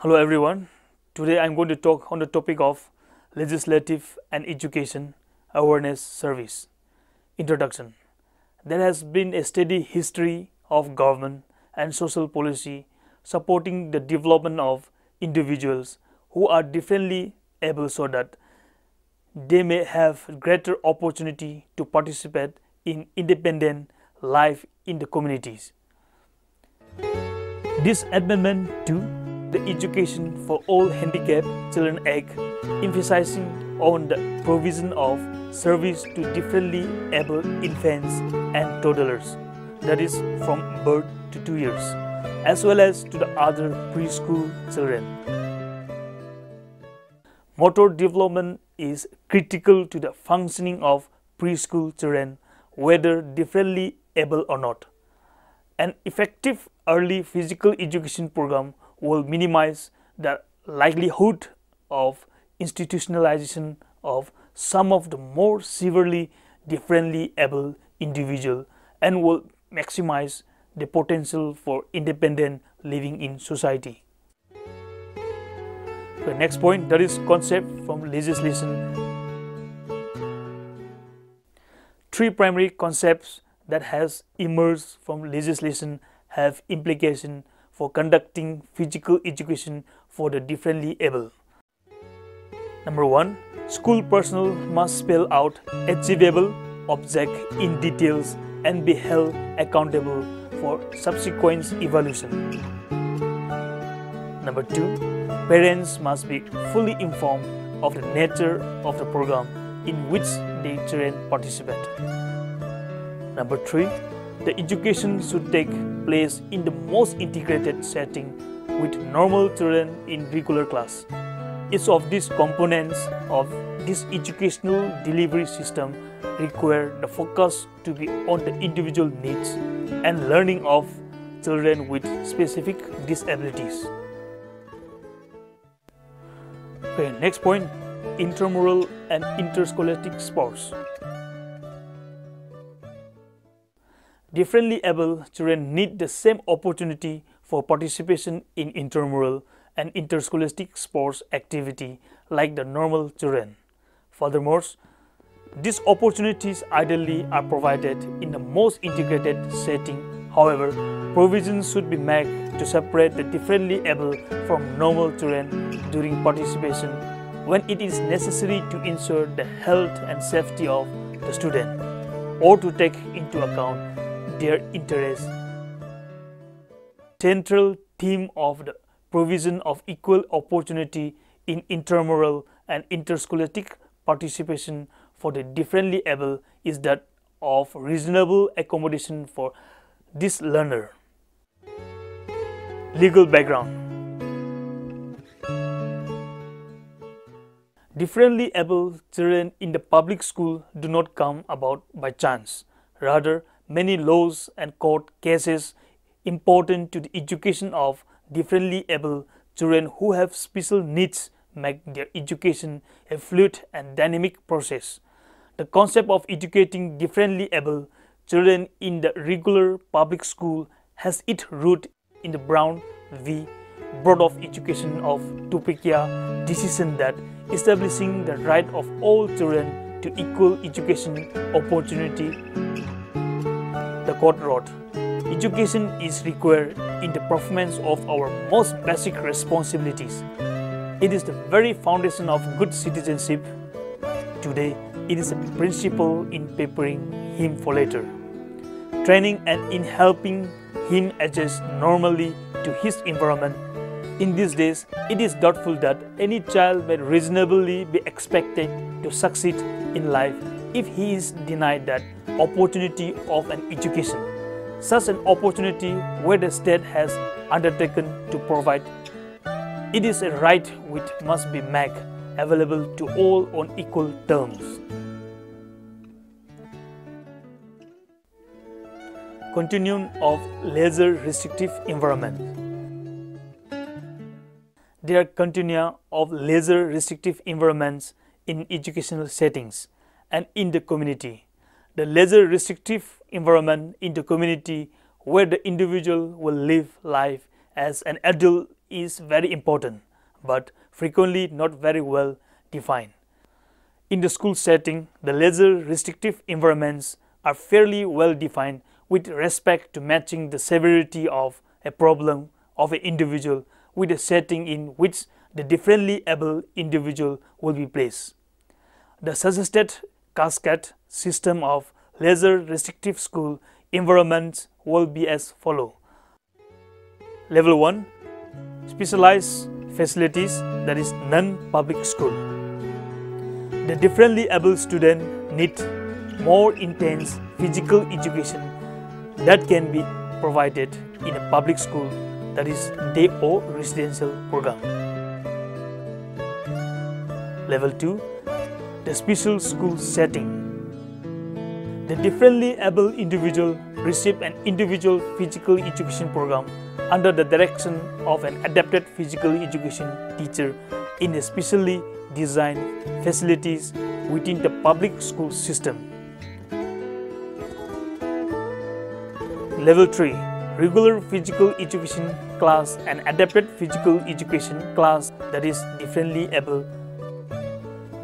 Hello everyone. Today I am going to talk on the topic of legislative and education awareness service. Introduction. There has been a steady history of government and social policy supporting the development of individuals who are differently able so that they may have greater opportunity to participate in independent life in the communities. This amendment to the Education for All Handicapped Children Act, emphasizing on the provision of service to differently able infants and toddlers, that is from birth to 2 years, as well as to the other preschool children. Motor development is critical to the functioning of preschool children, whether differently able or not. An effective early physical education program will minimize the likelihood of institutionalization of some of the more severely differently able individuals and will maximize the potential for independent living in society. The next point, that is concept from legislation. Three primary concepts that has emerged from legislation have implication for conducting physical education for the differently able. Number 1, school personnel must spell out achievable object in details and be held accountable for subsequent evaluation. Number 2, parents must be fully informed of the nature of the program in which their children participate. Number 3, the education should take place in the most integrated setting with normal children in regular class. Each of these components of this educational delivery system require the focus to be on the individual needs and learning of children with specific disabilities. Okay, next point, intramural and interscholastic sports. Differently able children need the same opportunity for participation in intramural and interscholastic sports activity like the normal children. Furthermore, these opportunities ideally are provided in the most integrated setting. However, provisions should be made to separate the differently able from normal children during participation when it is necessary to ensure the health and safety of the student or to take into account their interests. Central theme of the provision of equal opportunity in intramural and interscholastic participation for the differently able is that of reasonable accommodation for this learner. Legal background. Differently able children in the public school do not come about by chance. Rather, many laws and court cases important to the education of differently able children who have special needs make their education a fluid and dynamic process. The concept of educating differently able children in the regular public school has its root in the Brown v. Board of Education of Topeka decision that establishing the right of all children to equal education opportunity. The court wrote, education is required in the performance of our most basic responsibilities. It is the very foundation of good citizenship. Today, it is a principle in preparing him for later training and in helping him adjust normally to his environment. In these days, it is doubtful that any child may reasonably be expected to succeed in life if he is denied that opportunity of an education. Such an opportunity where the state has undertaken to provide. It is a right which must be made available to all on equal terms. Continuum of Lesser Restrictive Environment. There are continua of lesser restrictive environments in educational settings and in the community. The lesser restrictive environment in the community where the individual will live life as an adult is very important, but frequently not very well defined. In the school setting, the leisure restrictive environments are fairly well defined with respect to matching the severity of a problem of an individual with a setting in which the differently able individual will be placed. The suggested cascade system of leisure restrictive school environments will be as follows. Level 1. Specialized facilities, that is non-public school. The differently able student need more intense physical education that can be provided in a public school, that is day or residential program. Level 2. The special school setting. The differently able individual receive an individual physical education program under the direction of an adapted physical education teacher in a specially designed facilities within the public school system. Level 3. Regular physical education class and adapted physical education class, that is differently able.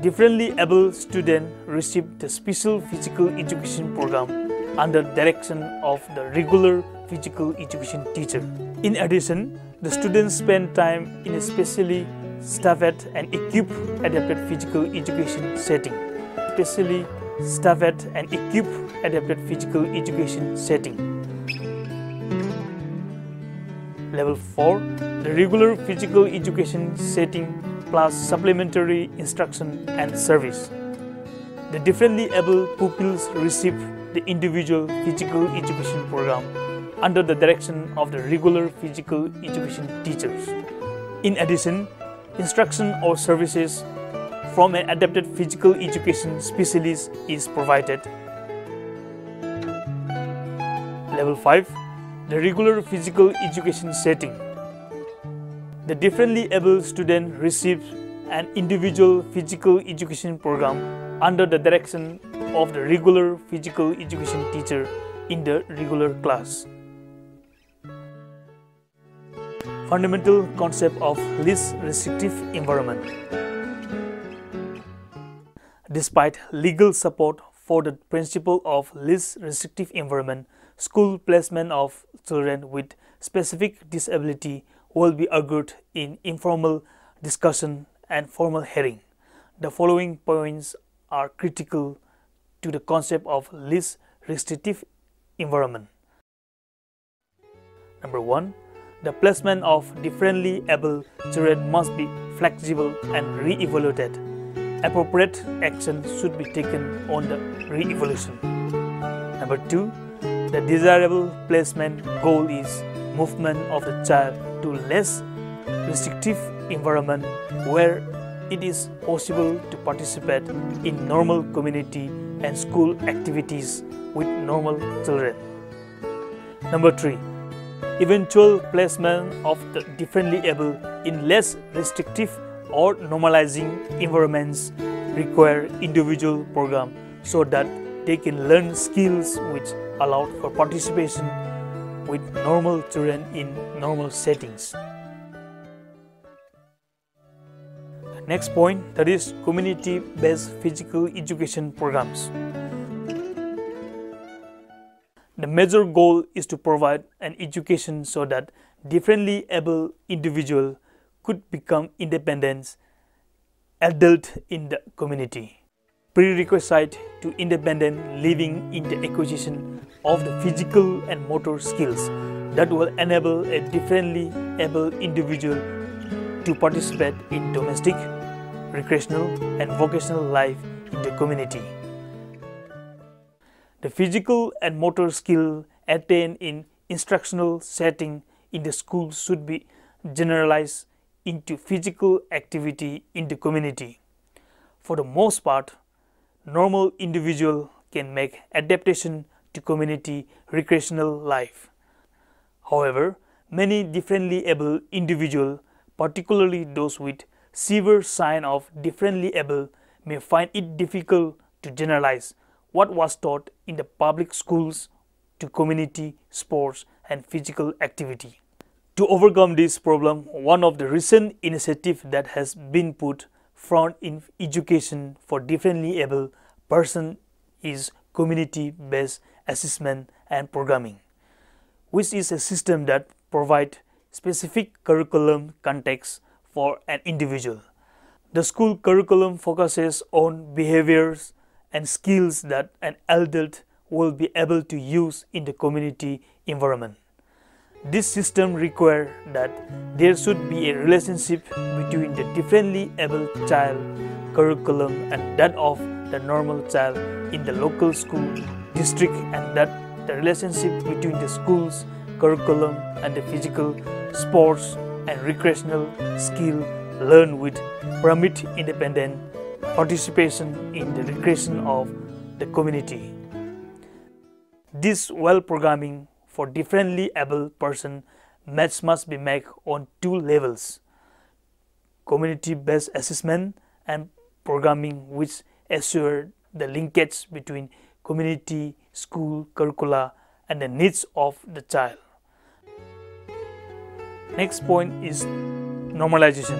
Differently able students receive the special physical education program under direction of the regular physical education teacher. In addition, the students spend time in a specially staffed and equipped adapted physical education setting. Specially staffed and equipped adapted physical education setting. Level 4. The regular physical education setting plus supplementary instruction and service. The differently able pupils receive the individual physical education program under the direction of the regular physical education teachers. In addition, instruction or services from an adapted physical education specialist is provided. Level 5. The regular physical education setting. The differently able student receives an individual physical education program under the direction of the regular physical education teacher in the regular class. Fundamental concept of least restrictive environment. Despite legal support for the principle of least restrictive environment, school placement of children with specific disability will be argued in informal discussion and formal hearing. The following points are critical to the concept of least restrictive environment. Number 1. The placement of differently able children must be flexible and re-evaluated. Appropriate action should be taken on the re-evaluation. Number 2. The desirable placement goal is movement of the child to less restrictive environment where it is possible to participate in normal community and school activities with normal children. Number 3. Eventual placement of the differently able in less restrictive or normalizing environments require individual program so that they can learn skills which allow for participation with normal children in normal settings. Next point, that is community-based physical education programs. The major goal is to provide an education so that differently able individuals could become independent adults in the community. Prerequisite to independent living in the acquisition of the physical and motor skills that will enable a differently able individual to participate in domestic, recreational, and vocational life in the community. The physical and motor skill attained in instructional setting in the school should be generalized into physical activity in the community. For the most part, normal individual can make adaptation to community recreational life. However, many differently able individuals, particularly those with severe sign of differently able, may find it difficult to generalize what was taught in the public schools to community, sports, and physical activity. To overcome this problem, one of the recent initiatives that has been put front in education for differently able persons is community-based assessment and programming, which is a system that provides specific curriculum context for an individual. The school curriculum focuses on behaviors and skills that an adult will be able to use in the community environment. This system requires that there should be a relationship between the differently able child curriculum and that of the normal child in the local school district, and that the relationship between the school's curriculum and the physical, sports and recreational skill learned with permit independent participation in the recreation of the community. This well programming for differently able person must be made on two levels: community-based assessment and programming, which assure the linkage between community, school, curricula and the needs of the child. Next point is normalization.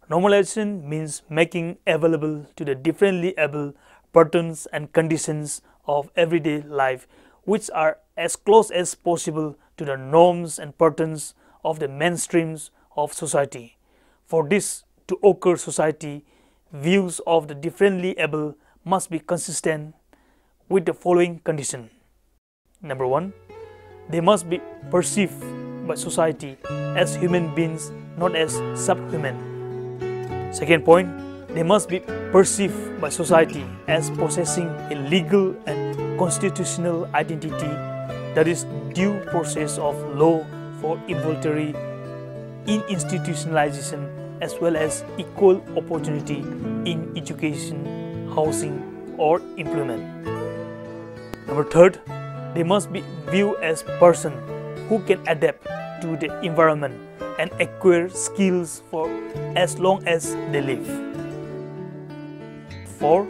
Normalization means making available to the differently able patterns and conditions of everyday life which are as close as possible to the norms and patterns of the mainstreams of society. For this to occur, society views of the differently able must be consistent with the following condition. Number 1, they must be perceived by society as human beings, not as subhuman. Second point, they must be perceived by society as possessing a legal and constitutional identity, that is, due process of law for involuntary institutionalization as well as equal opportunity in education, housing or employment. Number 3, they must be viewed as persons who can adapt to the environment and acquire skills for as long as they live. 4,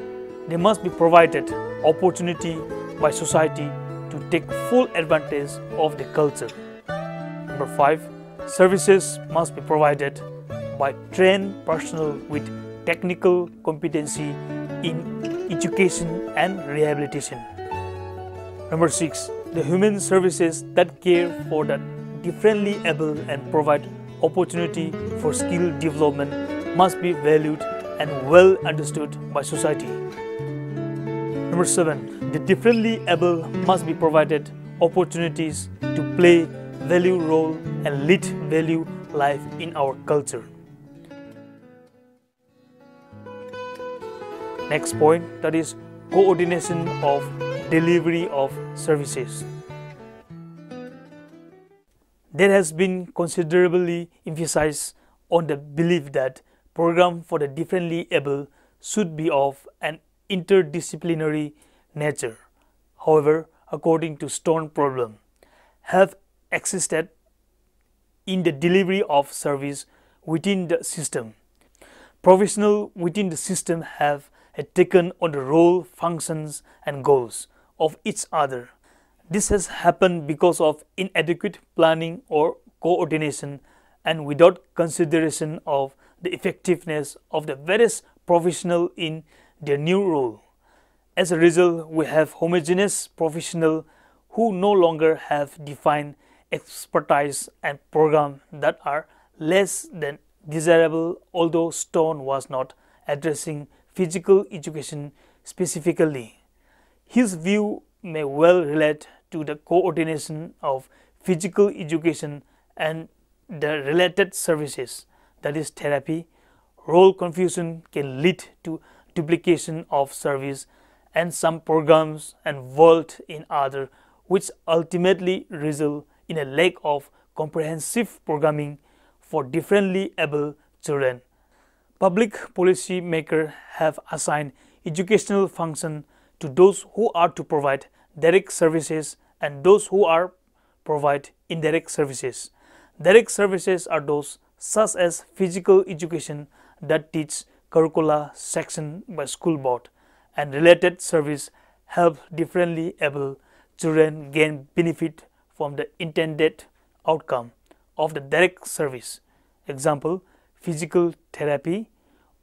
they must be provided opportunity by society to take full advantage of the culture. Number 5, services must be provided by trained personnel with technical competency in education and rehabilitation. Number 6, the human services that care for the differently able and provide opportunity for skill development must be valued and well understood by society. Number 7, the differently able must be provided opportunities to play value role and lead value life in our culture. Next point, that is coordination of delivery of services. There has been considerably emphasized on the belief that programs for the differently able should be of an interdisciplinary nature. However, according to Stone problem, have existed in the delivery of service within the system. Professionals within the system have taken on the role, functions and goals of each other. This has happened because of inadequate planning or coordination and without consideration of the effectiveness of the various professionals in their new role. As a result, we have homogeneous professionals who no longer have defined expertise and programs that are less than desirable, although Stone was not addressing physical education specifically. His view may well relate to the coordination of physical education and the related services, that is therapy. Role confusion can lead to duplication of service and some programs involved in other, which ultimately result in a lack of comprehensive programming for differently able children. Public policy makers have assigned educational function to those who are to provide direct services and those who are provide indirect services. Direct services are those such as physical education that teach curricula section by school board, and related service help differently able children gain benefit from the intended outcome of the direct service. Example, physical therapy,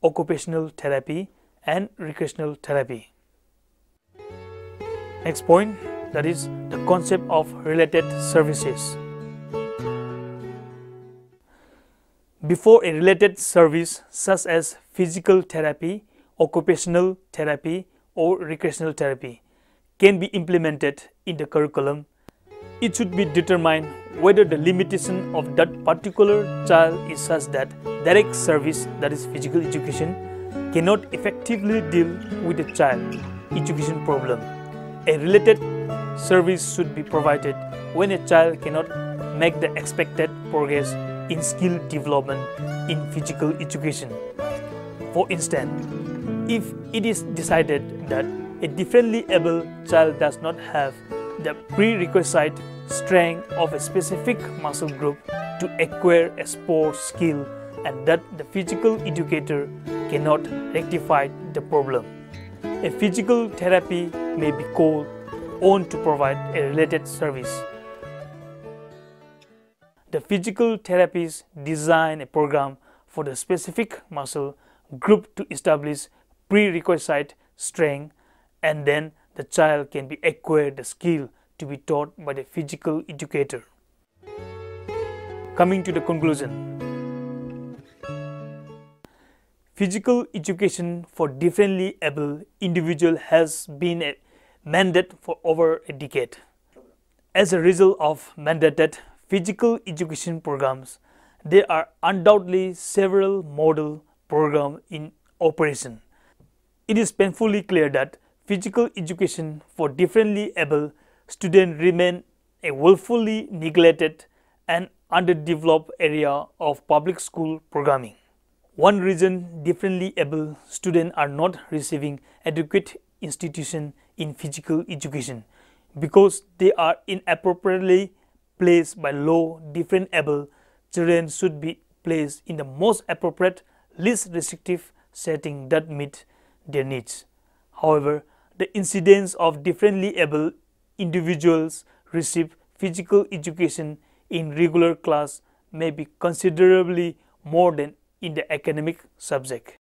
occupational therapy, and recreational therapy. Next point, that is the concept of related services. Before a related service such as physical therapy, occupational therapy, or recreational therapy can be implemented in the curriculum, it should be determined whether the limitation of that particular child is such that direct service, that is physical education, cannot effectively deal with the child education problem. A related service should be provided when a child cannot make the expected progress in skill development in physical education. For instance, if it is decided that a differently able child does not have the prerequisite strength of a specific muscle group to acquire a sports skill and that the physical educator cannot rectify the problem, a physical therapy may be called on to provide a related service. The physical therapists design a program for the specific muscle group to establish prerequisite strength, and then the child can be acquired the skill to be taught by the physical educator. Coming to the conclusion, physical education for differently able individuals has been a mandate for over a decade. As a result of mandated physical education programs, there are undoubtedly several model programs in operation. It is painfully clear that physical education for differently able students remain a woefully neglected and underdeveloped area of public school programming. One reason differently able students are not receiving adequate institution in physical education because they are inappropriately placed by law. Different able children should be placed in the most appropriate, least restrictive setting that meet their needs. However, the incidence of differently able individuals receive physical education in regular class may be considerably more than in the academic subject.